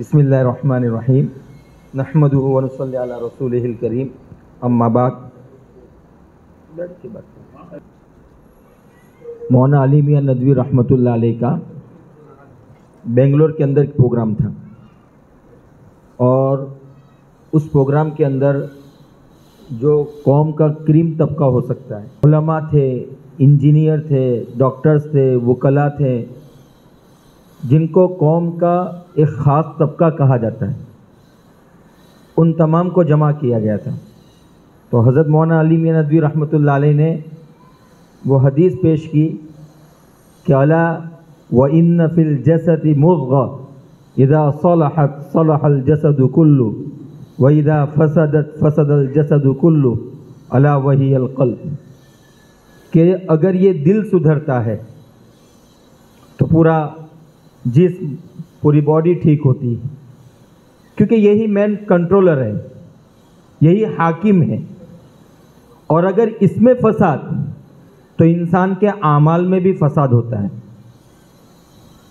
بسم اللہ الرحمن الرحیم نحمدہ ونصلی علی رسولہ الکریم اما بعد۔ مولانا علی میاں ندوی رحمۃ اللہ علیہ کا بنگلور کے اندر ایک پروگرام تھا، اور اس پروگرام کے اندر جو قوم کا کریم طبقہ ہو سکتا ہے، علماء تھے، انجینئر تھے، ڈاکٹرز تھے، وکلاء تھے، جن کو قوم کا ایک خاص طبقہ کہا جاتا ہے، ان تمام کو جمع کیا گیا تھا۔ تو حضرت مولانا علی میاں ندوی رحمۃ اللہ علیہ نے وہ حدیث پیش کی کہ الا وَإِنَّ فِي الْجَسَدِ مُضْغَةً إِذَا صَلَحَتْ صَلَحَ الْجَسَدُ كُلُّهُ وَإِذَا فَسَدَتْ فَسَدَ الْجَسَدُ كُلُّهُ أَلَا وَهِيَ الْقَلْبُ، کہ اگر یہ دل سدھرتا ہے تو پورا جسم، پوری باڈی ٹھیک ہوتی ہے، کیونکہ یہی مین کنٹرولر ہے، یہی حاکم ہے۔ اور اگر اس میں فساد تو انسان کے اعمال میں بھی فساد ہوتا ہے۔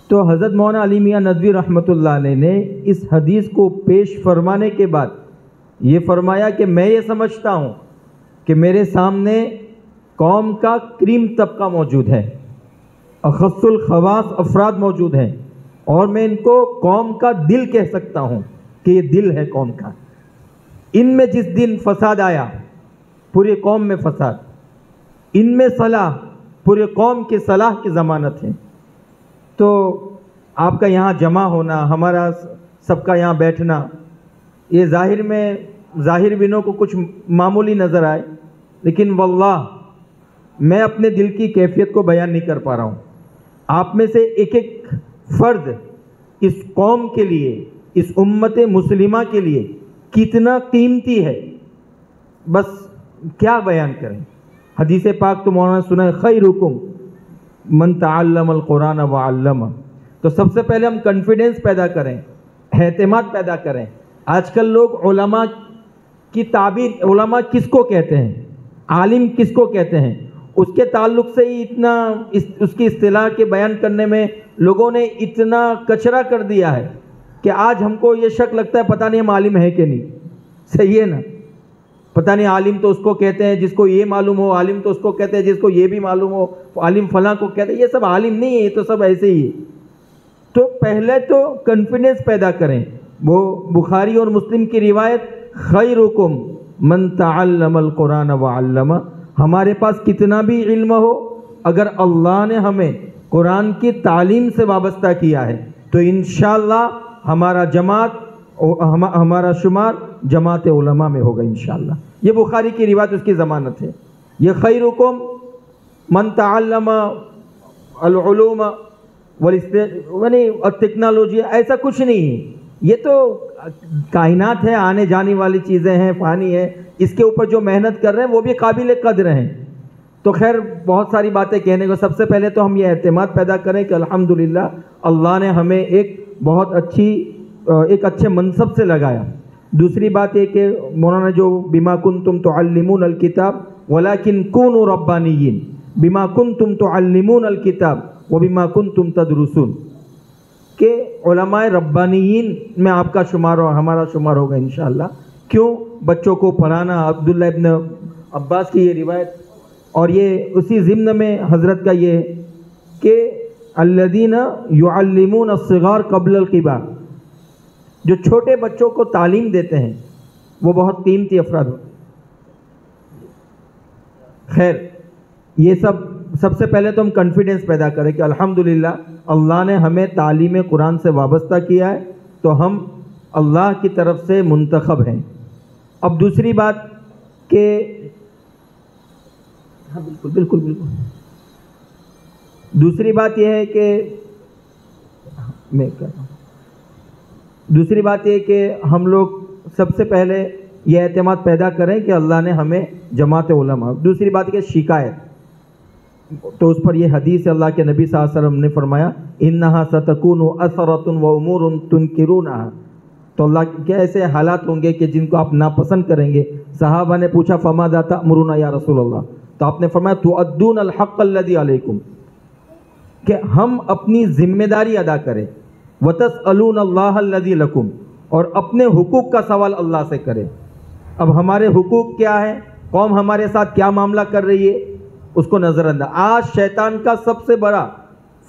تو حضرت مولانا علی میاں ندوی رحمۃ اللہ علیہ نے اس حدیث کو پیش فرمانے کے بعد یہ فرمایا کہ میں یہ سمجھتا ہوں کہ میرے سامنے قوم کا کریم طبقہ موجود ہے، اخص الخواص افراد موجود ہیں، اور میں ان کو قوم کا دل کہہ سکتا ہوں کہ یہ دل ہے قوم کا۔ ان میں جس دن فساد آیا، پوری قوم میں فساد، ان میں صلاح، پوری قوم کی صلاح کی ضمانت ہے۔ تو آپ کا یہاں جمع ہونا، ہمارا سب کا یہاں بیٹھنا، یہ ظاہر بینوں کو کچھ معمولی نظر آئے، لیکن واللہ میں اپنے دل کی کیفیت کو بیان نہیں کر پا رہا ہوں۔ آپ میں سے ایک ایک فرد اس قوم کے لیے، اس امت مسلمہ کے لیے کتنا قیمتی ہے، بس کیا بیان کریں۔ حدیث پاک تو مولانا سنا ہے، خیرکم من تعلم القرآن وعلمہ۔ تو سب سے پہلے ہم کانفیڈنس پیدا کریں، اعتماد پیدا کریں۔ آج کل لوگ علماء کی تعبیر، علماء کس کو کہتے ہیں، عالم کس کو کہتے ہیں، اس کے تعلق سے ہی اتنا اس کی اصطلاح کے بیان کرنے میں لوگوں نے اتنا کچرا کر دیا ہے کہ آج ہم کو یہ شک لگتا ہے پتہ نہیں ہم عالم ہیں کہ نہیں۔ صحیح ہے نا؟ پتہ نہیں عالم تو اس کو کہتے ہیں جس کو یہ معلوم ہو، عالم تو اس کو کہتے ہیں جس کو یہ بھی معلوم ہو، عالم فلاں کو کہتے ہیں۔ یہ سب عالم نہیں ہے، یہ تو سب ایسے ہی ہے۔ تو پہلے تو کانفیڈنس پیدا کریں۔ وہ بخاری اور مسلم کی روایت، خیرکم من تعلم القرآن وعلمہ۔ ہمارے پاس کتنا بھی علم ہو، اگر اللہ نے ہمیں قرآن کی تعلیم سے وابستہ کیا ہے تو انشاءاللہ ہمارا ہمارا شمار جماعت علماء میں ہوگا انشاءاللہ۔ یہ بخاری کی روایت، اس کی ضمانت ہے۔ یہ خیرکم من تعلم العلوم والٹیکنالوجی، ایسا کچھ نہیں ہے۔ یہ تو کائنات ہے، آنے جانے والی چیزیں ہیں، فانی ہے، اس کے اوپر جو محنت کر رہے ہیں وہ بھی قابل قدر ہیں۔ تو خیر بہت ساری باتیں کہنے کو، سب سے پہلے تو ہم یہ اعتماد پیدا کریں کہ الحمدللہ اللہ نے ہمیں ایک بہت اچھے منصب سے لگایا۔ دوسری بات یہ کہ مولانا جو بما کنتم تعلمون الکتاب ولکن کونوا ربانیین، بما کنتم تعلمون الکتاب وبما کنتم تدرسون، کہ علماء ربانیین میں آپ کا شمار اور ہمارا شمار ہوگا انشاءاللہ۔ کیوں؟ بچوں کو پڑھانا، عبداللہ ابن عباس کی یہ روایت، اور یہ اسی ضمن میں حضرت کا یہ کہ الذین یعلمون الصغار قبل الکبار، جو چھوٹے بچوں کو تعلیم دیتے ہیں وہ بہت قیمتی افراد ہوتے ہیں۔ خیر یہ سب سے پہلے تو ہم کانفیڈنس پیدا کریں کہ الحمدللہ اللہ نے ہمیں تعلیم قرآن سے وابستہ کیا ہے، تو ہم اللہ کی طرف سے منتخب ہیں۔ اب دوسری بات کہ ہاں بالکل دوسری بات یہ ہے کہ ہم لوگ سب سے پہلے یہ اعتماد پیدا کریں کہ اللہ نے ہمیں جماعت علماء۔ دوسری بات کہ شکایت، تو اس پر یہ حدیث اللہ کے نبی صلی اللہ علیہ وسلم نے فرمایا انہا ستکون اثرۃ و امور تنکرونہا، تو اللہ کے ایسے حالات ہوں گے کہ جن کو آپ ناپسند کریں گے۔ صحابہ نے پوچھا فماذا تأمرون یا رسول اللہ، تو آپ نے فرمایا تؤدون الحق الذی علیکم، کہ ہم اپنی ذمہ داری ادا کریں۔ وَتَسْأَلُونَ اللَّهَ الَّذِي لَكُمْ، اور اپنے حقوق کا سوال اللہ سے کریں۔ اب ہمارے حقوق کیا ہیں، قوم ہمارے ساتھ کیا معاملہ کر رہی ہے، اس کو نظر انداز۔ آج شیطان کا سب سے بڑا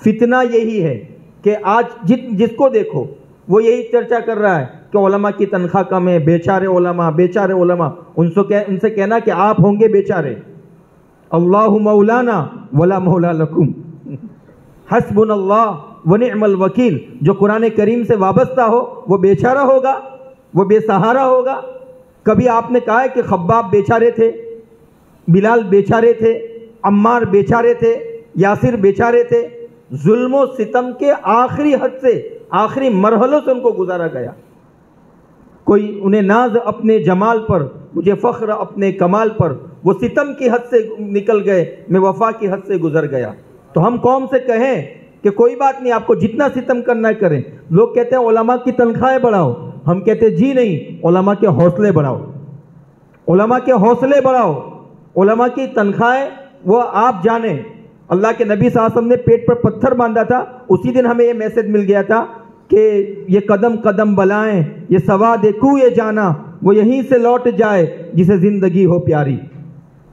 فتنہ یہی ہے کہ آج جس کو دیکھو وہ یہی چرچا کر رہا ہے کہ علماء کی تنخواہ کم ہے، بیچارے علماء، بیچارے علماء۔ ان سے کہنا کہ آپ ہوں گے بیچارے۔ اللہ مولانا ولا مولا لکم، حسبنا اللہ ونعم الوکیل۔ جو قرآن کریم سے وابستہ ہو وہ بیچارہ ہوگا، وہ بے سہارا ہوگا۔ کبھی آپ نے کہا ہے کہ خباب بیچارے تھے، بلال بیچارے تھے، عمار بیچارے تھے، یاسر بیچارے تھے؟ ظلم و ستم کے آخری حد سے، آخری مرحلوں سے ان کو گزارا گیا۔ کوئی انہیں ناز اپنے جمال پر، مجھے فخر اپنے کمال پر، وہ ستم کی حد سے نکل گئے، میں وفا کی حد سے گزر گیا۔ تو ہم قوم سے کہیں کہ کوئی بات نہیں، آپ کو جتنا ستم کرنا ہے کریں۔ لوگ کہتے ہیں علماء کی تنخواہیں بڑھاؤ، ہم کہتے ہیں جی نہیں، علماء کے حوصلے بڑھاؤ، علماء کے حوصلے بڑھاؤ۔ علماء کی تنخواہیں وہ آپ جانیں۔ اللہ کے نبی صلی اللہ علیہ وسلم نے پیٹ پر پتھر باندھا تھا، اسی دن ہمیں یہ میسج مل گیا تھا کہ یہ قدم قدم بلائیں، یہ سواد کوئے جانا، وہ یہیں سے لوٹ جائے جسے زندگی ہو پیاری۔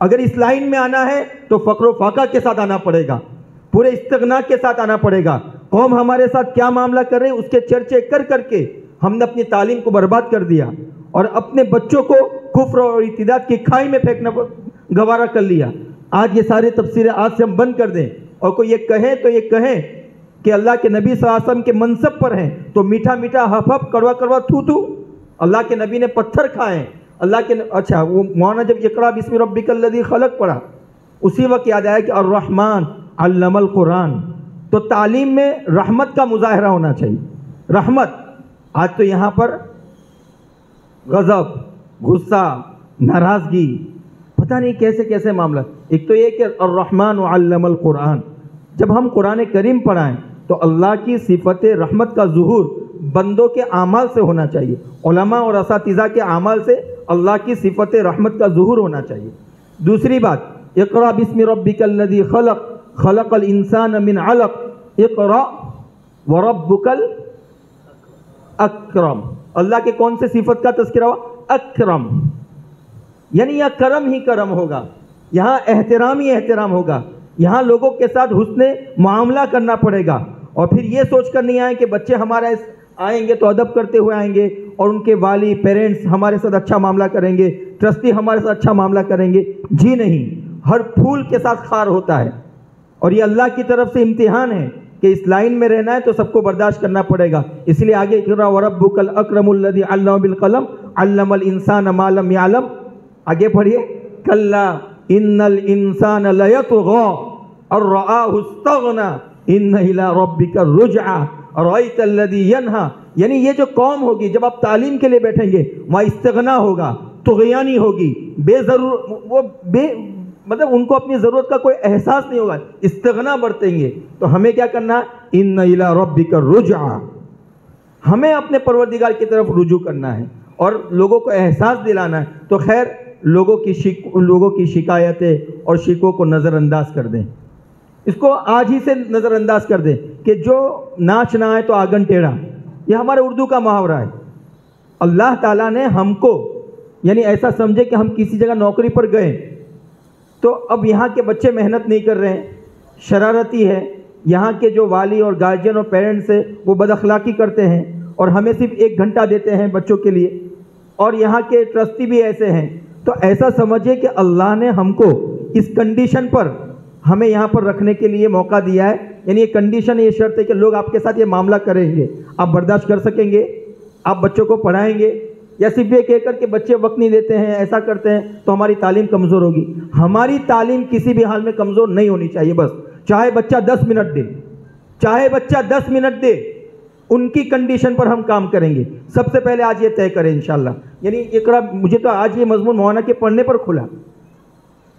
اگر اس لائن میں آنا ہے تو فقر و فاقہ کے ساتھ آنا پڑے گا، پورے استغنا کے ساتھ آنا پڑے گا۔ قوم ہمارے ساتھ کیا معاملہ کر رہے ہیں اس کے چرچے کر کر کے ہم نے اپنی تعلیم کو برباد کر دیا اور اپنے بچوں کو کفر اور ارتداد کی کھائی میں پھینکنا گوارا کر لیا۔ آج یہ سارے تفسیریں آج سے ہم بند کر دیں، اور کوئی یہ کہے تو یہ کہیں کہ اللہ کے نبی صلی اللہ علیہ وسلم کے منصب پر ہیں تو میٹھا میٹھا ہف ہف، کڑوا کڑوا تھو تھو۔ اللہ کے نبی نے پتھر کھائے، اللہ کے اچھا وہ مولانا جب اقرا بسم ربک الذی خلق پڑھا اسی وقت یاد آیا کہ الرحمن علم القرآن۔ تو تعلیم میں رحمت کا مظاہرہ ہونا چاہیے، رحمت۔ آج تو یہاں پر غضب، غصہ، ناراضگی، پتہ نہیں کیسے کیسے معاملہ۔ ایک تو یہ کہ الرحمن علم القرآن، جب ہم قرآن کریم پڑھائیں تو اللہ کی صفت رحمت کا ظہور بندوں کے اعمال سے ہونا چاہیے، علماء اور اساتذہ کے اعمال سے اللہ کی صفت رحمت کا ظہور ہونا چاہیے۔ دوسری بات، اقرا بسم ربک الذی خلق خلق الانسان من علق اقرا وربک الاکرم۔ اللہ کے کون سے صفت کا تذکرہ ہوا؟ اکرم، یعنی یہاں کرم ہی کرم ہوگا، یہاں احترام ہی احترام ہوگا، یہاں لوگوں کے ساتھ حسن معاملہ کرنا پڑے گا۔ اور پھر یہ سوچ کر نہیں آئیں کہ بچے ہمارا آئیں گے تو ادب کرتے ہوئے آئیں گے اور ان کے والی پیرنٹس ہمارے ساتھ اچھا معاملہ کریں گے، ٹرسٹی ہمارے ساتھ اچھا معاملہ کریں گے۔ جی نہیں، ہر پھول کے ساتھ خار ہوتا ہے، اور یہ اللہ کی طرف سے امتحان ہے کہ اس لائن میں رہنا ہے تو سب کو برداشت کرنا پڑے گا۔ اس لیے آگے اقرا وربک الاکرم الذی علم بالقلم علم الانسان ما لم یعلم، آگے پڑھیے، کلا ان الانسان لیطغی ان رآہ استغنی ان الی ربک الرجعی رأیت الذی ینہی۔ یعنی یہ جو قوم ہوگی جب آپ تعلیم کے لیے بیٹھیں گے وہاں استغنا ہوگا، طغیانی ہوگی، مطلب ان کو اپنی ضرورت کا کوئی احساس نہیں ہوگا، استغنا برتیں گے۔ تو ہمیں کیا کرنا ہے؟ ان الی ربک الرجعی، ہمیں اپنے پروردگار کی طرف رجوع کرنا ہے اور لوگوں کو احساس دلانا ہے۔ تو خیر، لوگوں کی شکایتیں اور شکووں کو نظر انداز کر دیں، اس کو آج ہی سے نظر انداز کر دیں کہ جو ناچ نہ آئے تو آنگن ٹیڑھا، یہ ہمارے اردو کا محاورہ ہے۔ اللہ تعالیٰ نے ہم کو یعنی ایسا سمجھے کہ ہم کسی جگہ نوکری پر گئے تو اب یہاں کے بچے محنت نہیں کر رہے ہیں، شرارتی ہے، یہاں کے جو والی اور گارجین اور پیرنٹس ہیں وہ بد اخلاقی کرتے ہیں اور ہمیں صرف 1 گھنٹہ دیتے ہیں بچوں کے لیے، اور یہاں کے ٹرسٹی بھی ایسے ہیں۔ تو ایسا سمجھے کہ اللہ نے ہم کو اس کنڈیشن پر ہمیں یہاں پر رکھنے کے لیے موقع دیا ہے، یعنی یہ کنڈیشن، یہ شرط ہے کہ لوگ آپ کے ساتھ یہ معاملہ کریں گے، آپ برداشت کر سکیں گے، آپ بچوں کو پڑھائیں گے، یا صرف یہ کہہ کر کہ بچے وقت نہیں دیتے ہیں، ایسا کرتے ہیں تو ہماری تعلیم کمزور ہوگی۔ ہماری تعلیم کسی بھی حال میں کمزور نہیں ہونی چاہیے، بس چاہے بچہ 10 منٹ دے، چاہے بچہ 10 منٹ دے، ان کی کنڈیشن پر ہم کام کریں گے۔ سب سے پہلے آج یہ طے کریں انشاءاللہ، یعنی اقرا، مجھے تو آج یہ مضمون مولانا کے پڑھنے پر کھلا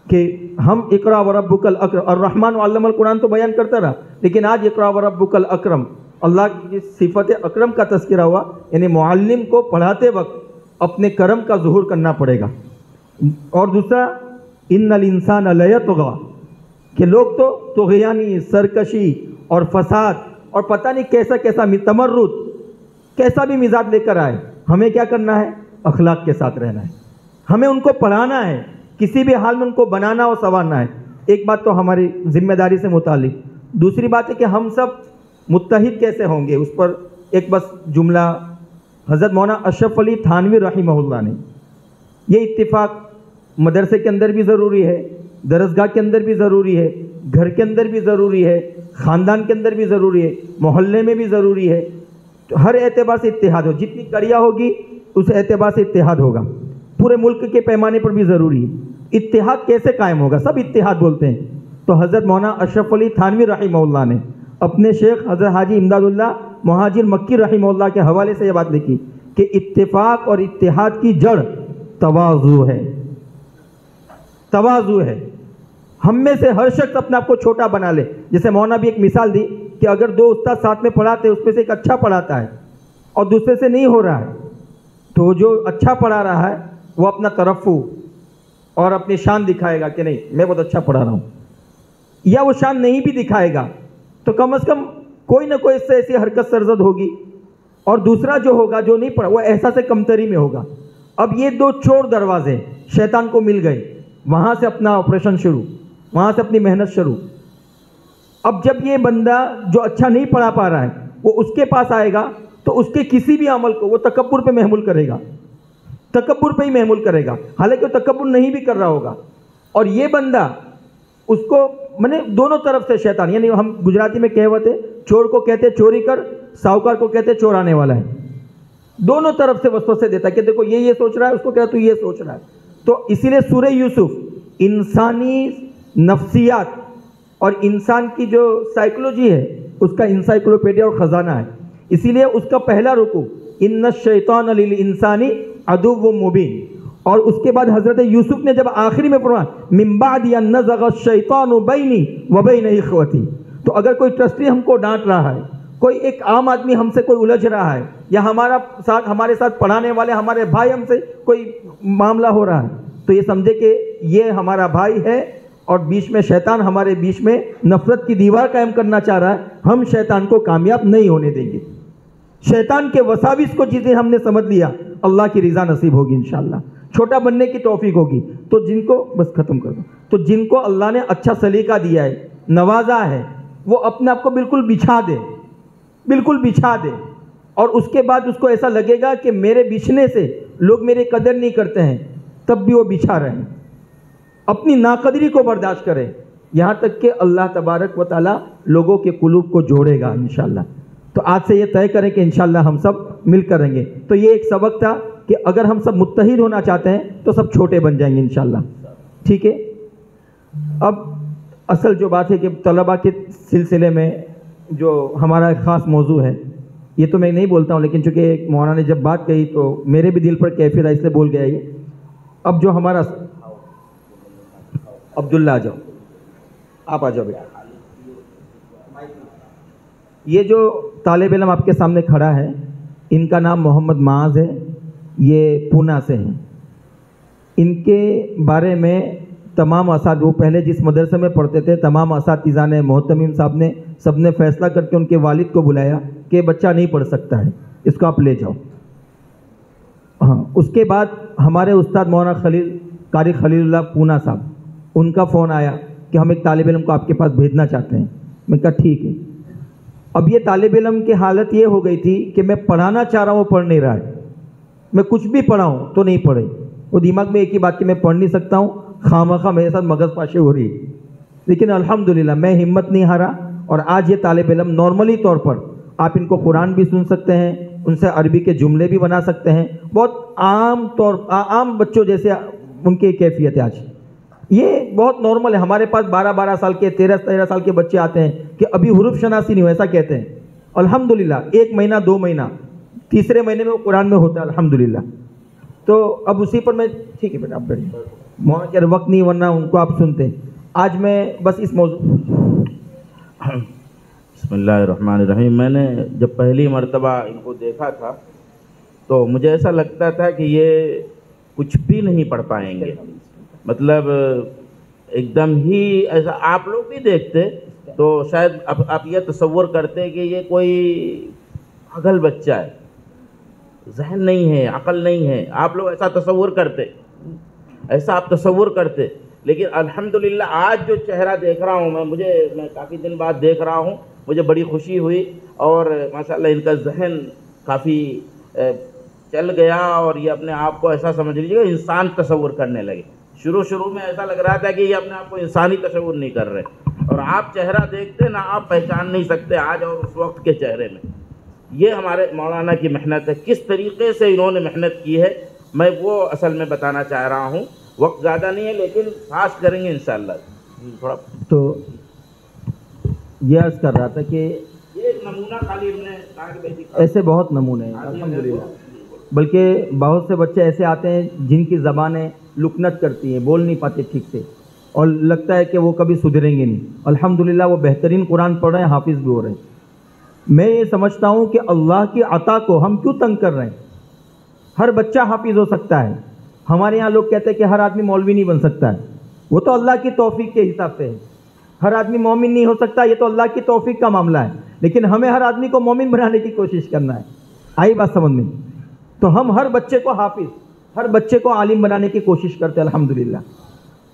کہ ہم اقرا وربک الاکرم، الرحمن علم القرآن تو بیان کرتا رہا، لیکن آج اقرا وربک الاکرم، اللہ کی صفت اکرم کا تذکرہ ہوا، یعنی معلم کو پڑھاتے وقت اپنے کرم کا ظہور کرنا پڑے گا۔ اور دوسرا، ان الانسان لیطغی، کہ لوگ تو طغیانی، سرکشی اور فساد اور پتہ نہیں کیسا کیسا تمرد، کیسا بھی مزاج لے کر آئے، ہمیں کیا کرنا ہے؟ اخلاق کے ساتھ رہنا ہے، ہمیں ان کو پڑھانا ہے، کسی بھی حال میں ان کو بنانا اور سنوارنا ہے۔ ایک بات تو ہماری ذمہ داری سے متعلق، دوسری بات ہے کہ ہم سب متحد کیسے ہوں گے، اس پر ایک بس جملہ حضرت مولانا اشرف علی تھانوی رحمہ اللہ نے، یہ اتفاق مدرسے کے اندر بھی ضروری ہے، درسگاہ کے اندر بھی ضروری ہے، گھر کے اندر بھی ضروری ہے، خاندان کے اندر بھی ضروری ہے، محلے میں بھی ضروری ہے، تو ہر اعتبار سے اتحاد ہو، جتنی کڑیاں ہوگی اس اعتبار سے اتحاد ہوگا، پورے ملک کے پیمانے پر بھی ضروری ہے۔ اتحاد کیسے قائم ہوگا؟ سب اتحاد بولتے ہیں، تو حضرت مولانا اشرف علی تھانوی رحمہ اللہ نے اپنے شیخ حضرت حاجی امداد اللہ مہاجر مکی رحمہ اللہ کے حوالے سے یہ بات لکھی کہ اتفاق اور اتحاد کی جڑ تواضع ہے، تواضع ہے۔ ہم میں سے ہر شخص اپنے آپ کو چھوٹا بنا لے، جیسے مولانا بھی ایک مثال دی کہ اگر دو استاد ساتھ میں پڑھاتے اس میں سے ایک اچھا پڑھاتا ہے اور دوسرے سے نہیں ہو رہا ہے، تو جو اچھا پڑھا رہا ہے وہ اپنا ترفع اور اپنی شان دکھائے گا کہ نہیں میں بہت اچھا پڑھا رہا ہوں، یا وہ شان نہیں بھی دکھائے گا تو کم از کم کوئی نہ کوئی اس سے ایسی حرکت سرزد ہوگی، اور دوسرا جو ہوگا جو نہیں پڑھا وہ احساس کمتری میں ہوگا۔ اب یہ دو چور دروازے شیطان کو مل گئے، وہاں سے اپنا آپریشن شروع، وہاں سے اپنی محنت شروع۔ اب جب یہ بندہ جو اچھا نہیں پڑھا پا رہا ہے وہ اس کے پاس آئے گا تو اس کے کسی بھی عمل کو وہ تکبر پہ محمول کرے گا، تکبر پہ ہی محمول کرے گا، حالانکہ وہ تکبر نہیں بھی کر رہا ہوگا۔ اور یہ بندہ اس کو دونوں طرف سے شیطان، یعنی ہم گجراتی میں کہوت ہے چور کو کہتے چوری کر، ساہوکار کو کہتے چورانے والا ہے، دونوں طرف سے وسوسے دیتا ہے کہ دیکھو یہ سوچ رہا ہے، اس کو کہتا تو یہ سوچ رہا ہے۔ تو اسی لیے سورہ یوسف انسانی نفسیات اور انسان کی جو سائیکولوجی ہے اس کا انسائکلوپیڈیا اور خزانہ ہے، اسی لیے اس کا پہلا رکوع ان الشیطان للانسان عدو مبین، اور اس کے بعد حضرت یوسف نے جب آخری میں فرمایا من بعد ان نزغ الشیطان بینی وبین اخوتی، تو اگر کوئی ٹرسٹی ہم کو ڈانٹ رہا ہے، کوئی ایک عام آدمی ہم سے کوئی الجھ رہا ہے، یا ہمارے ساتھ پڑھانے والے ہمارے بھائی ہم سے کوئی معاملہ ہو رہا ہے، تو یہ سمجھے کہ یہ ہمارا بھائی ہے اور بیچ میں شیطان ہمارے بیچ میں نفرت کی دیوار قائم کرنا چاہ رہا ہے، ہم شیطان کو کامیاب نہیں ہونے دیں گے۔ شیطان کے وساوس کو جس دن ہم نے سمجھ لیا اللہ کی رضا نصیب ہوگی انشاءاللہ، چھوٹا بننے کی توفیق ہوگی۔ تو جن کو بس ختم کر دو، تو جن کو اللہ نے اچھا سلیقہ دیا ہے، نوازا ہے، وہ اپنے آپ کو بالکل بچھا دے، بالکل بچھا دے، اور اس کے بعد اس کو ایسا لگے گا کہ میرے بچھنے سے لوگ میرے قدر نہیں کرتے ہیں، تب بھی وہ بچھا رہے، اپنی ناقدری کو برداشت کرے، یہاں تک کہ اللہ تبارک و تعالی لوگوں کے قلوب کو جوڑے گا انشاءاللہ۔ تو آج سے یہ طے کریں کہ انشاءاللہ ہم سب مل کر رہیں گے۔ تو یہ ایک سبق تھا کہ اگر ہم سب متحد ہونا چاہتے ہیں تو سب چھوٹے بن جائیں گے انشاءاللہ، ٹھیک ہے۔ اب اصل جو بات ہے کہ طلباء کے سلسلے میں جو ہمارا ایک خاص موضوع ہے، یہ تو میں نہیں بولتا ہوں، لیکن چونکہ مولانا نے جب بات کہی تو میرے بھی دل پر کیفیت ہے، اس لیے بول گیا یہ۔ اب جو ہمارا عبداللہ آ جاؤ، آپ آ جاؤ بیٹا۔ یہ جو طالب علم آپ کے سامنے کھڑا ہے ان کا نام محمد معاذ ہے، یہ پونا سے ہیں۔ ان کے بارے میں تمام اساتذہ، وہ پہلے جس مدرسے میں پڑھتے تھے، تمام اساتذہ نے، محتمم صاحب نے، سب نے فیصلہ کر کے ان کے والد کو بلایا کہ بچہ نہیں پڑھ سکتا ہے، اس کو آپ لے جاؤ۔ ہاں، اس کے بعد ہمارے استاد مولانا قاری خلیل اللہ پونا صاحب، ان کا فون آیا کہ ہم ایک طالب علم کو آپ کے پاس بھیجنا چاہتے ہیں۔ میں کہا ٹھیک ہے۔ اب یہ طالب علم کی حالت یہ ہو گئی تھی کہ میں پڑھانا چاہ رہا ہوں، وہ پڑھ نہیں رہا ہے، میں کچھ بھی پڑھاؤں تو نہیں پڑھے، وہ دماغ میں ایک ہی بات کہ میں پڑھ نہیں سکتا ہوں، خامخواہ میرے ساتھ مغز پاشی ہو رہی ہے۔ لیکن الحمدللہ میں ہمت نہیں ہارا، اور آج یہ طالب علم نارملی طور پر آپ ان کو قرآن بھی سن سکتے ہیں، ان سے عربی کے جملے بھی بنا سکتے ہیں، بہت عام بچوں جیسے ان کی کیفیت ہے آج۔ یہ بہت نارمل ہے، ہمارے پاس 12 سال کے 13 سال کے بچے آتے ہیں کہ ابھی حروف شناسی نہیں ہو، ایسا کہتے ہیں۔ الحمدللہ 1 مہینہ 2 مہینہ، تیسرے مہینے میں وہ قرآن میں ہوتا ہے الحمدللہ۔ تو اب اسی پر میں ٹھیک ہے بیٹا آپ بیٹھیں، مولانا کہہ رہے وقت نہیں ورنہ ان کو آپ سنتے ہیں۔ آج میں بس اس موضوع بسم اللہ الرحمن الرحیم۔ میں نے جب پہلی مرتبہ ان کو دیکھا تھا تو مجھے ایسا لگتا تھا کہ یہ کچھ بھی نہیں پڑھ پائیں گے، مطلب ایک دم ہی ایسا۔ آپ لوگ بھی دیکھتے تو شاید آپ یہ تصور کرتے کہ یہ کوئی پاگل بچہ ہے، ذہن نہیں ہے، عقل نہیں ہے، آپ لوگ ایسا تصور کرتے، ایسا آپ تصور کرتے. لیکن الحمدللہ آج جو چہرہ دیکھ رہا ہوں میں کافی دن بعد دیکھ رہا ہوں، مجھے بڑی خوشی ہوئی. اور ماشاءاللہ ان کا ذہن کافی چل گیا، اور یہ اپنے آپ کو ایسا سمجھ لیجیے کہ انسان تصور کرنے لگے. شروع میں ایسا لگ رہا تھا کہ یہ اپنے آپ کو انسانی تصور نہیں کر رہے، اور آپ چہرہ دیکھتے نہ آپ پہچان نہیں سکتے آج اور اس وقت کے چہرے میں. یہ ہمارے مولانا کی محنت ہے. کس طریقے سے انہوں نے محنت کی ہے میں وہ اصل میں بتانا چاہ رہا ہوں. وقت زیادہ نہیں ہے لیکن خاص کریں گے انشاءاللہ. تھوڑا تو یہ عرض کر رہا تھا کہ یہ ایک نمونہ خالی ہم نے کہا کہ بھائی ایسے بہت نمونے ہیں الحمدللہ، بلکہ بہت سے بچے ایسے آتے ہیں جن کی زبانیں لکنت کرتی ہیں، بول نہیں پاتے ٹھیک سے، اور لگتا ہے کہ وہ کبھی سدھریں گے نہیں. الحمدللہ وہ بہترین قرآن پڑھ رہے ہیں، حافظ بھی ہو رہے ہیں. میں یہ سمجھتا ہوں کہ اللہ کی عطا کو ہم کیوں تنگ کر رہے ہیں؟ ہر بچہ حافظ ہو سکتا ہے. ہمارے یہاں لوگ کہتے ہیں کہ ہر آدمی مولوی نہیں بن سکتا ہے، وہ تو اللہ کی توفیق کے حساب سے ہے. ہر آدمی مومن نہیں ہو سکتا، یہ تو اللہ کی توفیق کا معاملہ ہے. لیکن ہمیں ہر آدمی کو مومن بنانے کی کوشش کرنا ہے. آئی بات سمجھ میں؟ تو ہم ہر بچے کو حافظ، ہر بچے کو عالم بنانے کی کوشش کرتے ہیں الحمدللہ.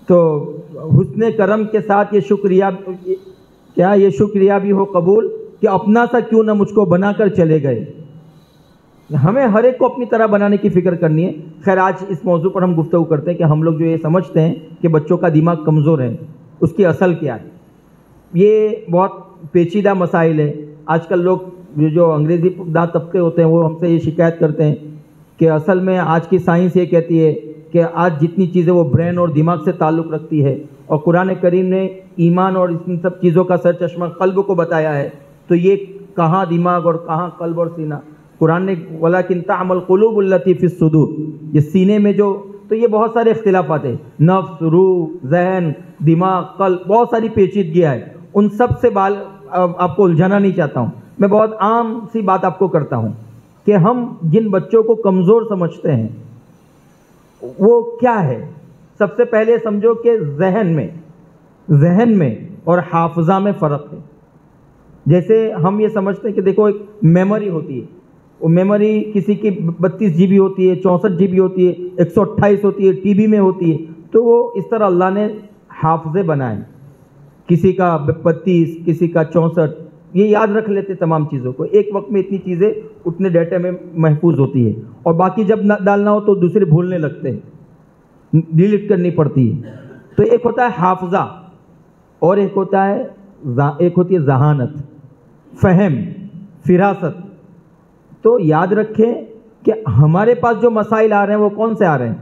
تو حسن کرم کے ساتھ یہ شکریہ بھی ہو قبول کہ اپنا سا کیوں نہ مجھ کو بنا کر چلے گئے. ہمیں ہر ایک کو اپنی طرح بنانے کی فکر کرنی ہے. خیر آج اس موضوع پر ہم گفتگو کرتے ہیں کہ ہم لوگ جو یہ سمجھتے ہیں کہ بچوں کا دماغ کمزور ہے، اس کی اصل کیا ہے. یہ بہت پیچیدہ مسائل ہے. آج کل لوگ جو انگریزی داں طبقے ہوتے ہیں وہ ہم سے یہ شکایت کرتے ہیں کہ اصل میں آج کی سائنس یہ کہتی ہے کہ آج جتنی چیزیں وہ برین اور دماغ سے تعلق رکھتی ہے، اور قرآن کریم نے ایمان اور ان سب چیزوں کا سرچشمہ قلب کو بتایا ہے. تو یہ کہاں دماغ اور کہاں قلب اور سینہ؟ قرآن نے وَلَكِنْ تَعْمَ الْقُلُوبُ الَّتِي فِي الصُّدُورِ، یہ سینے میں جو، تو یہ بہت سارے اختلافات ہیں، نفس، روح، ذہن، دماغ، قلب، بہت ساری پیچیدگیاں ہیں. ان سب سے آپ کو الجھانا نہیں چاہتا ہوں. میں بہت عام سی بات آپ کو کرتا ہوں کہ ہم جن بچوں کو کمزور سمجھتے ہیں وہ کیا ہے. سب سے پہلے سمجھو کہ ذہن میں اور حافظہ میں فرق ہے. جیسے ہم یہ سمجھتے ہیں کہ دیکھو ایک میموری ہوتی ہے، وہ میموری کسی کی 32 GB ہوتی ہے، 64 GB ہوتی ہے، 128 ہوتی ہے، TB میں ہوتی ہے. تو وہ اس طرح اللہ نے حافظے بنائے، کسی کا 32، کسی کا 64. یہ یاد رکھ لیتے تمام چیزوں کو، ایک وقت میں اتنی چیزیں اتنے ڈیٹا میں محفوظ ہوتی ہے، اور باقی جب ڈالنا ہو تو دوسرے بھولنے لگتے ہیں، ڈیلیٹ کرنی پڑتی ہے. تو ایک ہوتا ہے حافظہ، اور ایک ہوتی ہے ذہانت، فہم، فراست. تو یاد رکھیں کہ ہمارے پاس جو مسائل آ رہے ہیں وہ کون سے آ رہے ہیں؟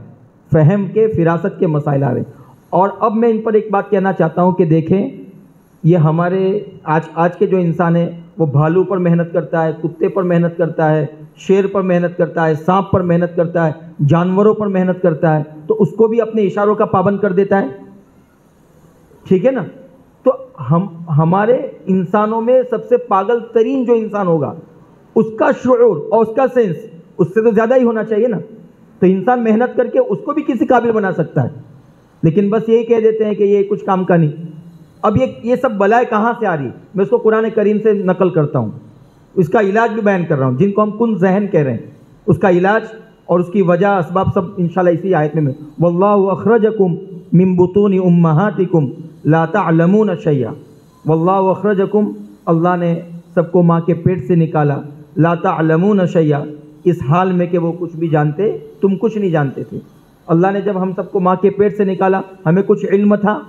فہم کے، فراست کے مسائل آ رہے ہیں. اور اب میں ان پر ایک بات کہنا چاہتا ہوں کہ دیکھیں، یہ ہمارے آج کے جو انسان ہے وہ بھالو پر محنت کرتا ہے، کتے پر محنت کرتا ہے، شیر پر محنت کرتا ہے، سانپ پر محنت کرتا ہے، جانوروں پر محنت کرتا ہے. تو اس کو بھی اپنے اشاروں کا پابند کر دیتا ہے. ٹھیک ہے نا؟ تو ہمارے انسانوں میں سب سے پاگل ترین جو انسان ہوگا اس کا شعور اور اس کا سینس اس سے تو زیادہ ہی ہونا چاہیے نا. تو انسان محنت کر کے اس کو بھی کسی قابل بنا سکتا ہے، لیکن بس یہی کہہ دیتے ہیں کہ یہ کچھ کام کا نہیں. اب یہ سب بلائیں کہاں سے آ رہی؟ میں اس کو قرآن کریم سے نقل کرتا ہوں، اس کا علاج بھی بیان کر رہا ہوں. جن کو ہم کن ذہن کہہ رہے ہیں اس کا علاج اور اس کی وجہ، اسباب سب انشاءاللہ اسی آیت میں. واللہ اخرجکم من بطون امہاتکم لا تعلمون شیئا. واللہ اخرجکم، اللہ نے سب کو ماں کے پیٹ سے نکالا. لا تعلمون شیئا، اس حال میں کہ وہ کچھ بھی جانتے، تم کچھ نہیں جانتے تھے. اللہ نے جب ہم سب کو ماں کے پیٹ سے نکالا ہمیں کچھ علم تھا؟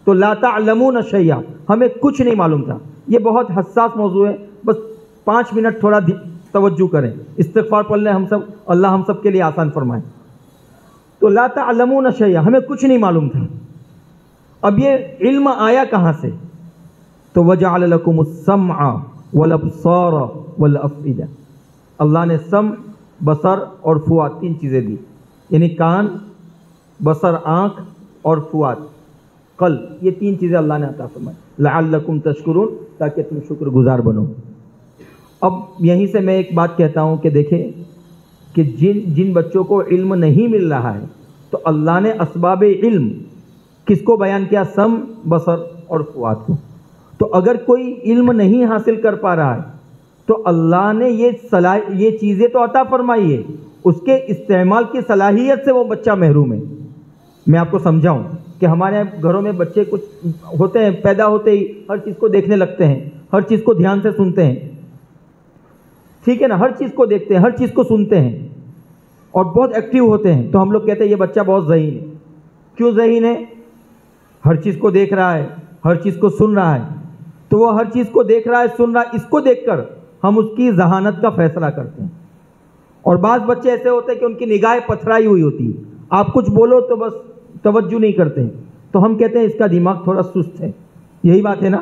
تو لا تعلمون شیئا، ہمیں کچھ نہیں معلوم تھا. یہ بہت حساس موضوع ہے، بس 5 منٹ تھوڑا توجہ کریں. استغفار پڑھ لیں ہم سب، اللہ ہم سب کے لیے آسان فرمائے. تو لا تعلمون شیئا، ہمیں کچھ نہیں معلوم تھا. اب یہ علم آیا کہاں سے؟ تو وجعل لکم السمع والابصار والافئدہ، اللہ نے سمع، بصر اور فؤاد 3 چیزیں دی، یعنی کان، بصر آنکھ اور فؤاد قلب. یہ 3 چیزیں اللہ نے عطا فرمائی لعلکم تشکرون، تاکہ تم شکر گزار بنو. اب یہیں سے میں ایک بات کہتا ہوں کہ دیکھیں کہ جن بچوں کو علم نہیں مل رہا ہے تو اللہ نے اسباب علم کس کو بیان کیا؟ سمع، بصر اور فؤاد کو. تو اگر کوئی علم نہیں حاصل کر پا رہا ہے تو اللہ نے یہ چیزیں تو عطا فرمائی ہے، اس کے استعمال کی صلاحیت سے وہ بچہ محروم ہے۔ میں آپ کو سمجھاؤں کہ ہمارے گھروں میں بچے کچھ ہوتے ہیں، پیدا ہوتے ہی ہر چیز کو دیکھنے لگتے ہیں، ہر چیز کو دھیان سے سنتے ہیں، ٹھیک ہے نا، ہر چیز کو دیکھتے ہیں، ہر چیز کو سنتے ہیں اور بہت ایکٹیو ہوتے ہیں۔ تو ہم لوگ کہتے ہیں یہ بچہ بہت ذہین ہے۔ کیوں ذہین ہے؟ ہر چیز کو دیکھ رہا ہے، ہر چیز کو سن رہا ہے۔ تو وہ ہر چیز کو دیکھ رہا ہے، سن رہا ہے، اس کو دیکھ کر ہم اس کی ذہانت کا فیصلہ کرتے ہیں۔ اور بعض بچے ایسے ہوتے ہیں کہ ان کی نگاہیں پتھرائی ہوئی ہوتی ہے، آپ کچھ بولو تو بس توجہ نہیں کرتے ہیں، تو ہم کہتے ہیں اس کا دماغ تھوڑا سست ہے۔ یہی بات ہے نا؟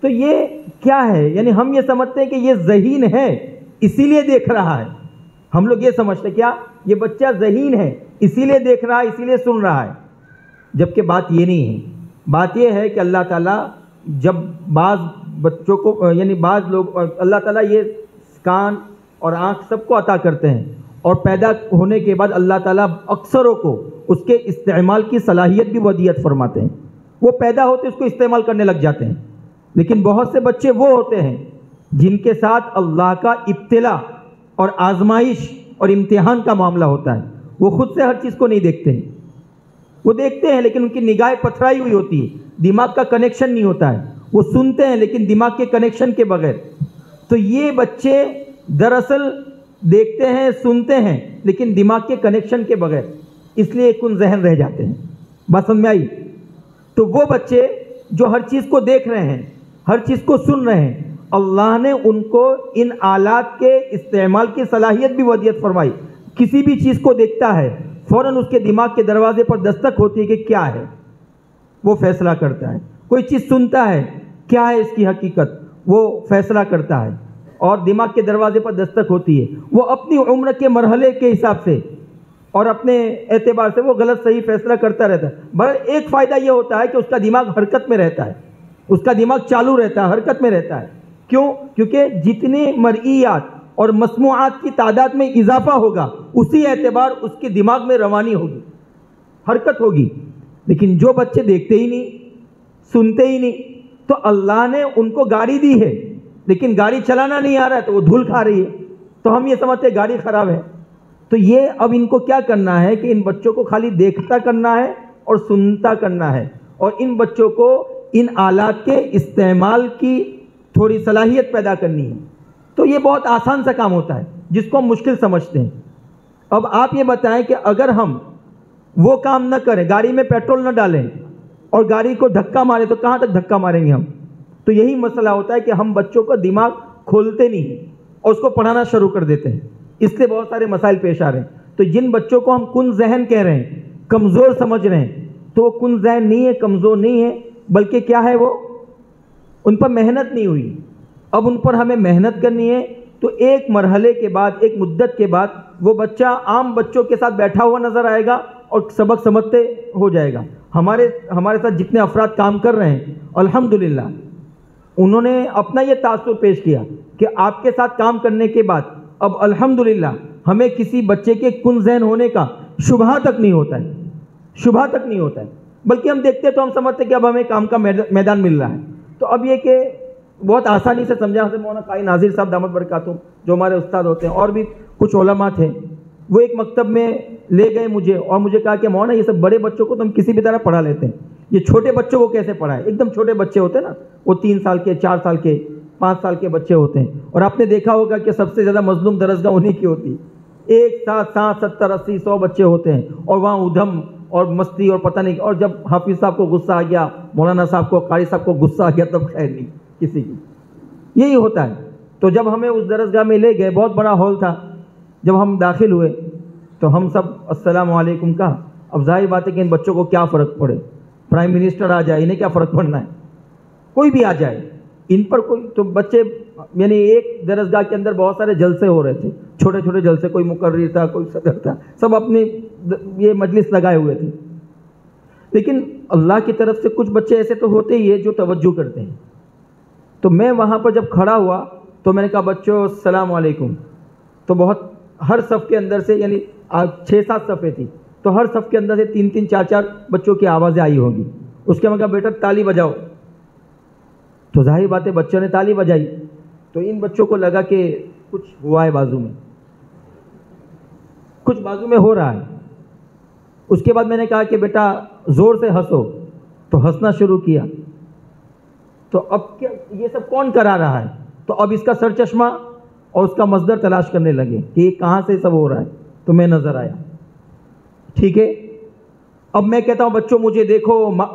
تو یہ کیا ہے؟ یعنی ہم یہ سمجھتے ہیں کہ یہ ذہین ہے اسی لیے دیکھ رہا ہے، ہم لوگ یہ سمجھتے ہیں کیا یہ بچہ ذہین ہے اسی لیے دیکھ رہا ہے، اسی لیے سن رہا ہے، جبکہ بات یہ نہیں ہے۔ بات یہ ہے کہ اللہ تعالیٰ جب بعض بچوں کو یعنی بعض لوگ، اللہ تعالیٰ یہ کان اور آنکھ سب کو عطا کرتے ہیں، اور پیدا ہونے کے بعد اللہ تعالیٰ اکثروں کو اس کے استعمال کی صلاحیت بھی ودیعت فرماتے ہیں، وہ پیدا ہوتے اس کو استعمال کرنے لگ جاتے ہیں۔ لیکن بہت سے بچے وہ ہوتے ہیں جن کے ساتھ اللہ کا ابتلا اور آزمائش اور امتحان کا معاملہ ہوتا ہے، وہ خود سے ہر چیز کو نہیں دیکھتے ہیں، وہ دیکھتے ہیں لیکن ان کی نگاہیں پتھرائی ہوئی ہوتی ہے، دماغ کا کنیکشن نہیں ہوتا ہے، وہ سنتے ہیں لیکن دماغ کے کنیکشن کے بغیر۔ تو یہ بچے دراصل دیکھتے ہیں، سنتے ہیں لیکن دماغ کے کنیکشن کے بغیر، اس لیے کن ذہن رہ جاتے ہیں۔ بات سمجھ میں آئی؟ تو وہ بچے جو ہر چیز کو دیکھ رہے ہیں، ہر چیز کو سن رہے ہیں، اللہ نے ان کو ان آلات کے استعمال کی صلاحیت بھی ودیعت فرمائی۔ کسی بھی چیز کو دیکھتا ہے فوراً اس کے دماغ کے دروازے پر دستک ہوتی ہے کہ کیا ہے، وہ فیصلہ کرتا ہے۔ کوئی چیز سنتا ہے، کیا ہے اس کی حقیقت، وہ فیصلہ کرتا ہے، اور دماغ کے دروازے پر دستک ہوتی ہے، وہ اپنی عمر کے مرحلے کے حساب سے اور اپنے اعتبار سے وہ غلط صحیح فیصلہ کرتا رہتا ہے۔ مگر ایک فائدہ یہ ہوتا ہے کہ اس کا دماغ حرکت میں رہتا ہے، اس کا دماغ چالو رہتا ہے، حرکت میں رہتا ہے۔ کیوں؟ کیونکہ جتنے مرئیات اور مسموعات کی تعداد میں اضافہ ہوگا اسی اعتبار اس کے دماغ میں روانی ہوگی، حرکت ہوگی۔ لیکن جو بچے دیکھتے ہی نہیں، سنتے ہی نہیں، تو اللہ نے ان کو گاڑی دی ہے لیکن گاڑی چلانا نہیں آ رہا ہے تو وہ دھول کھا رہی ہے، تو ہم یہ سمجھتے ہیں گاڑی خراب ہے۔ تو یہ اب ان کو کیا کرنا ہے کہ ان بچوں کو خالی دیکھتا کرنا ہے اور سنتا کرنا ہے، اور ان بچوں کو ان آلات کے استعمال کی تھوڑی صلاحیت پیدا کرنی ہے۔ تو یہ بہت آسان سا کام ہوتا ہے جس کو ہم مشکل سمجھتے ہیں۔ اب آپ یہ بتائیں کہ اگر ہم وہ کام نہ کریں، گاڑی میں پیٹرول نہ ڈالیں اور گاڑی کو دھکا مارے تو کہاں تک دھکا ماریں گے ہم؟ تو یہی مسئلہ ہوتا ہے کہ ہم بچوں کو دماغ کھولتے نہیں ہیں اور اس کو پڑھانا شروع کر دیتے ہیں، اس لیے بہت سارے مسائل پیش آ رہے ہیں۔ تو جن بچوں کو ہم کن ذہن کہہ رہے ہیں، کمزور سمجھ رہے ہیں، تو وہ کن ذہن نہیں ہے، کمزور نہیں ہے، بلکہ کیا ہے، وہ ان پر محنت نہیں ہوئی۔ اب ان پر ہمیں محنت کرنی ہے، تو ایک مرحلے کے بعد، ایک مدت کے بعد وہ بچہ عام بچوں کے ساتھ بیٹھا ہوا نظر آئے گا اور سبق سمجھتے ہو جائے گا۔ ہمارے ساتھ جتنے افراد کام کر رہے ہیں الحمدللہ، انہوں نے اپنا یہ تاثر پیش کیا کہ آپ کے ساتھ کام کرنے کے بعد اب الحمدللہ ہمیں کسی بچے کے کن ذہن ہونے کا شبہ تک نہیں ہوتا ہے، شبہ تک نہیں ہوتا ہے، بلکہ ہم دیکھتے تو ہم سمجھتے کہ اب ہمیں کام کا میدان مل رہا ہے۔ تو اب یہ کہ بہت آسانی سے سمجھا حضرت مولانا قاری ناظر صاحب دامت برکاتہم جو ہمارے استاد ہوتے ہیں، اور بھی کچھ علماء تھے، وہ ایک مکتب میں لے گئے مجھے اور مجھے کہا کہ مولانا یہ سب بڑے بچوں کو تو ہم کسی بھی طرح پڑھا لیتے ہیں، یہ چھوٹے بچوں کو کیسے پڑھائے؟ ایک دم چھوٹے بچے ہوتے ہیں نا، وہ 3 سال کے، 4 سال کے، 5 سال کے بچے ہوتے ہیں، اور آپ نے دیکھا ہوگا کہ سب سے زیادہ مظلوم درسگاہ انہیں کی ہوتی ہے، ایک ساتھ 70 80 100 بچے ہوتے ہیں، اور وہاں ادھم اور مستی اور پتہ نہیں، اور جب حافظ صاحب کو غصہ آ گیا، مولانا صاحب کو، قاری صاحب کو غصہ آ گیا، تب خیر نہیں کسی کی، یہی ہوتا ہے۔ تو جب ہمیں اس درسگاہ میں لے گئے، بہت بڑا ہال تھا، جب ہم داخل ہوئے تو ہم سب السلام علیکم کہا۔ اب ظاہر بات ہے کہ ان بچوں کو کیا فرق پڑے، پرائم منسٹر آ جائے، انہیں کیا فرق پڑنا ہے، کوئی بھی آ جائے ان پر کوئی، تو بچے یعنی ایک درسگاہ کے اندر بہت سارے جلسے ہو رہے تھے، چھوٹے چھوٹے جلسے، کوئی مقرر تھا، کوئی صدر تھا، سب اپنے یہ مجلس لگائے ہوئے تھے، لیکن اللہ کی طرف سے کچھ بچے ایسے تو ہوتے ہی ہیں جو توجہ کرتے ہیں۔ تو میں وہاں پر جب کھڑا ہوا تو میں نے کہا بچوں السلام علیکم، تو بہت ہر صف کے اندر سے، یعنی 6-7 صفیں تھی، تو ہر صف کے اندر سے 3-3 4-4 بچوں کی آوازیں آئی ہوگی۔ اس کے میں کہا بیٹا تالی بجاؤ، تو ظاہر بات ہے بچوں نے تالی بجائی، تو ان بچوں کو لگا کہ کچھ ہوا ہے بازو میں، کچھ بازو میں ہو رہا ہے۔ اس کے بعد میں نے کہا کہ بیٹا زور سے ہنسو، تو ہنسنا شروع کیا۔ تو اب کیا یہ سب کون کرا رہا ہے؟ تو اب اس کا سر چشمہ اور اس کا مصدر تلاش کرنے لگے کہ یہ کہاں سے سب ہو رہا ہے، تو میں نظر آیا۔ ٹھیک ہے، اب میں کہتا ہوں بچوں مجھے دیکھو،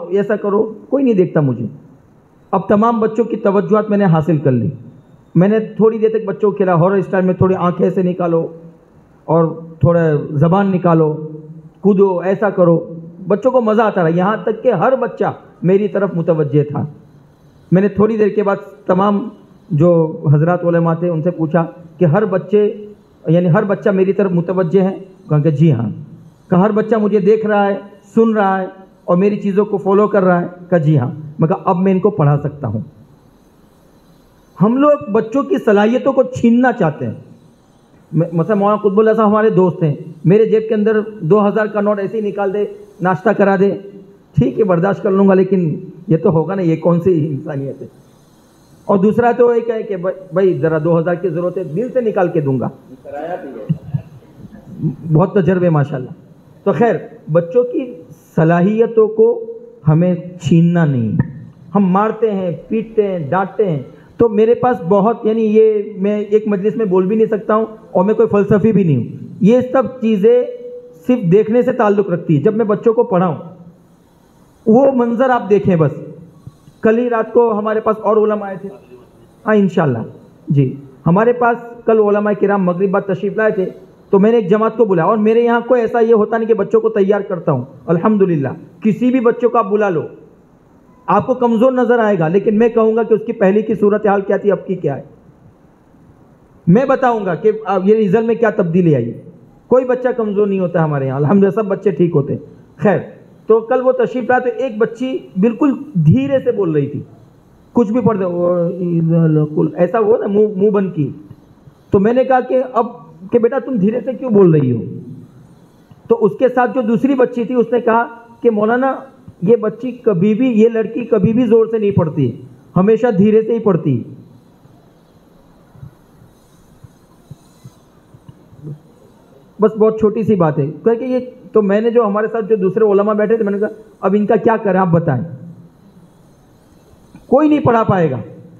ایسا کرو، کوئی نہیں دیکھتا مجھے۔ اب تمام بچوں کی توجہات میں نے حاصل کر لی۔ میں نے تھوڑی دیر تک بچوں کو کھیلا ہارر اسٹائل میں، تھوڑی آنکھیں سے نکالو اور تھوڑا زبان نکالو، کودو، ایسا کرو۔ بچوں کو مزہ آتا رہا، یہاں تک کہ ہر بچہ میری طرف متوجہ تھا۔ میں نے تھوڑی دیر کے بعد تمام جو حضرات علماء تھے ان سے پوچھا کہ ہر بچہ میری طرف متوجہ ہے؟ کہا کہ جی ہاں۔ کہا ہر بچہ مجھے دیکھ رہا ہے، سن رہا ہے اور میری چیزوں کو فالو کر رہا ہے؟ کہا جی ہاں۔ میں کہا اب میں ان کو پڑھا سکتا ہوں۔ ہم لوگ بچوں کی صلاحیتوں کو چھیننا چاہتے ہیں۔ مثلا مولانا قطب اللہ صاحب ہمارے دوست ہیں، میرے جیب کے اندر 2000 کا نوٹ ایسے ہی نکال دے، ناشتہ کرا دے، ٹھیک ہے برداشت کر لوں گا، لیکن یہ تو ہوگا نا، یہ کون سی انسانیت ہے؟ اور دوسرا تو ایک ہے کہ بھائی ذرا 2000 کی ضرورت ہے، دل سے نکال کے دوں گا، بہت تجربے ماشاءاللہ۔ تو خیر، بچوں کی صلاحیتوں کو ہمیں چھیننا نہیں۔ ہم مارتے ہیں، پیٹتے ہیں، ڈانٹتے ہیں، تو میرے پاس بہت، یعنی یہ میں ایک مجلس میں بول بھی نہیں سکتا ہوں اور میں کوئی فلسفی بھی نہیں ہوں۔ یہ سب چیزیں صرف دیکھنے سے تعلق رکھتی ہے۔ جب میں بچوں کو پڑھاؤں وہ منظر آپ دیکھیں بس۔ کل ہی رات کو ہمارے پاس اور علماء آئے تھے، ہاں انشاءاللہ جی، ہمارے پاس کل علماء کرام مغرب بعد تشریف لائے تھے، تو میں نے ایک جماعت کو بلایا، اور میرے یہاں کوئی ایسا یہ ہوتا نہیں کہ بچوں کو تیار کرتا ہوں، الحمدللہ کسی بھی بچوں کو آپ بلا لو، آپ کو کمزور نظر آئے گا، لیکن میں کہوں گا کہ اس کی پہلی کی صورتحال کیا تھی، اب کی کیا ہے، میں بتاؤں گا کہ یہ رزلٹ میں کیا تبدیلی آئی۔ کوئی بچہ کمزور نہیں ہوتا ہمارے یہاں، الحمدللہ سب بچے ٹھیک ہوتے ہیں۔ خیر، تو کل وہ تشریف لائے تو ایک بچی بالکل دھیرے سے بول رہی تھی، کچھ بھی پڑھ دے ایسا وہ نا منہ بند کی۔ تو میں نے کہا کہ اب کہ بیٹا تم دھیرے سے کیوں بول رہی ہو؟ تو اس کے ساتھ جو دوسری بچی تھی اس نے کہا کہ مولانا یہ بچی کبھی بھی، یہ لڑکی کبھی بھی زور سے نہیں پڑھتی، ہمیشہ دھیرے سے ہی پڑھتی۔ بس بہت چھوٹی سی بات ہے کہ یہ تو میں نے جو ہمارے ساتھ جو دوسرے علماء بیٹھے تھے، میں نے کہا اب ان کا کیا کریں، آپ بتائیں۔ کوئی نہیں پڑھا پائے گا،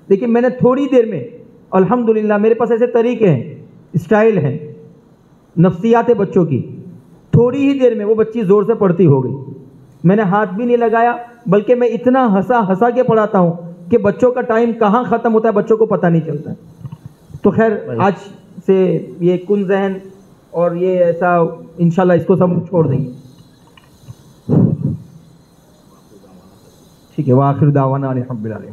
لیکن میں نے تھوڑی دیر میں الحمدللہ میرے پاس ایسے طریقے ہیں، اسٹائل ہیں، نفسیات بچوں کی، تھوڑی ہی دیر میں وہ بچی زور سے پڑھتی ہو گئی۔ میں نے ہاتھ بھی نہیں لگایا، بلکہ میں اتنا ہنسا کے پڑھاتا ہوں کہ بچوں کا ٹائم کہاں ختم ہوتا ہے بچوں کو پتہ نہیں چلتا۔ تو خیر آج سے یہ کن ذہن اور یہ ایسا انشاءاللہ اس کو سب چھوڑ دیں گے، ٹھیک ہے۔ وآخر دعوانا الحمد للہ۔